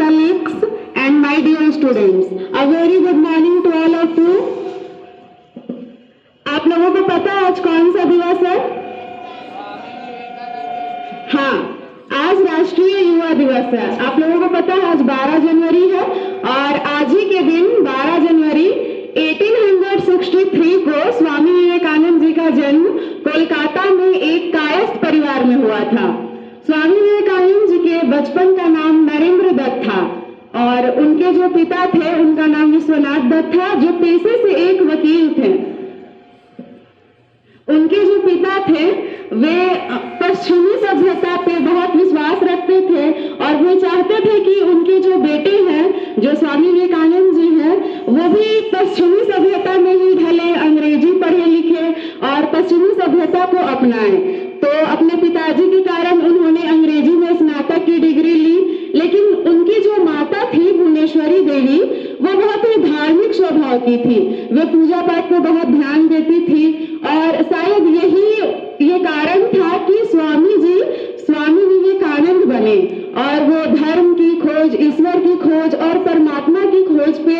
colleagues and my dear students, a very good morning to all of you. आप लोगों को पता है आज कौन सा दिवस है? हाँ, आज राष्ट्रीय युवा दिवस है। आप लोगों को पता है आज 12 जनवरी है और आज ही के दिन 12 जनवरी 1863 को स्वामी विवेकानंद जी का जन्म कोलकाता में एक कायस्थ परिवार में हुआ था। स्वामी विवेकानंद जी के बचपन का नाम नरेंद्र दत्त था और उनके जो पिता थे उनका नाम विश्वनाथ दत्त था, जो पेशे से एक वकील थे। उनके जो पिता थे वे पश्चिमी सभ्यता पे बहुत विश्वास रखते थे और वे चाहते थे कि उनके जो बेटे हैं, जो स्वामी विवेकानंद जी हैं, वो भी पश्चिमी सभ्यता में ही ढले, अंग्रेजी पढ़े लिखे और पश्चिमी सभ्यता को अपनाएं। तो अपने पिताजी के कारण उन्होंने अंग्रेजी में स्नातक की डिग्री ली, लेकिन उनकी जो माता थी भुवनेश्वरी देवी, वो बहुत ही धार्मिक स्वभाव की थी। वे पूजा पाठ को बहुत ध्यान देती थी और शायद यही ये कारण था कि स्वामी विवेकानंद बने और वो धर्म की खोज, ईश्वर की खोज और परमात्मा की खोज पे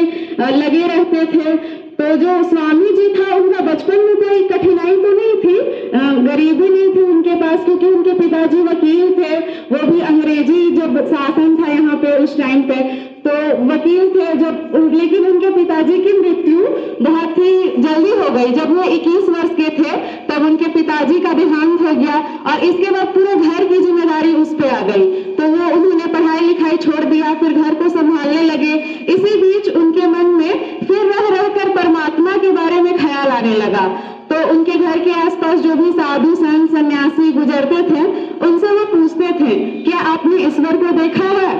लगे रहते थे। तो जो स्वामी जी था उनका बचपन में कोई कठिनाई तो नहीं थी, गरीबी नहीं थी उनके पास, क्योंकि उनके पिताजी वकील थे, वो भी अंग्रेजी जब शासन था यहाँ पे उस टाइम पे तो वकील थे जब, लेकिन उनके पिताजी की मृत्यु बहुत ही जल्दी हो गई। जब वो 21 वर्ष के थे तब उनके पिताजी का देहांत हो गया और इसके बाद पूरे घर की जिम्मेदारी उस पे आ गई। तो वो उन्होंने पढ़ाई लिखाई छोड़ दिया, फिर घर को संभालने लगे। इसी बीच उनके मन में फिर रह कर परमात्मा के बारे में ख्याल आने लगा। तो उनके घर के आसपास जो भी साधु संत सन्यासी गुजरते थे उनसे वो पूछते थे, क्या आपने ईश्वर को देखा है?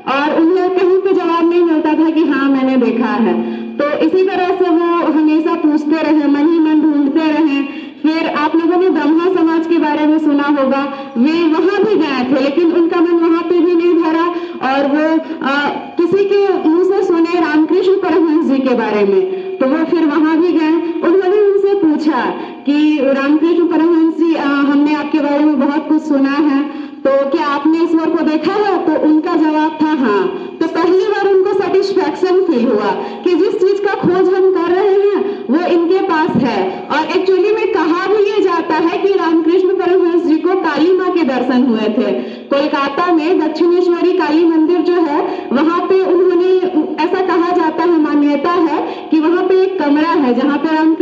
और उन्हें कहीं पे जवाब नहीं मिलता था कि हाँ मैंने देखा है। तो इसी तरह से वो हमेशा पूछते रहे, मन ही मन ढूंढते रहे। फिर आप लोगों ने ब्रह्मा समाज के बारे में सुना होगा, वे वहां भी गए थे लेकिन उनका मन वहां पे भी नहीं भरा और वो किसी के मुंह से सुने रामकृष्ण परमहंस जी के बारे में, तो वो फिर वहां भी गए। उन्होंने उनसे पूछा कि रामकृष्ण परमहंस जी, हमने आपके बारे में बहुत कुछ सुना है, तो क्या आपने ईश्वर को देखा है? तो उनका जवाब था हाँ। तो पहली बार उनको सेटिस्फैक्शन फील हुआ कि जिस चीज का खोज हम कर रहे हैं वो इनके पास है। और एक्चुअली में कहा भी ये जाता है कि रामकृष्ण परमहंस जी को काली माँ के दर्शन हुए थे। कोलकाता में दक्षिणेश्वरी काली मंदिर जो है वहां पे उन्होंने, ऐसा कहा जाता है, मान्यता है कि वहां पे एक कमरा है जहाँ पे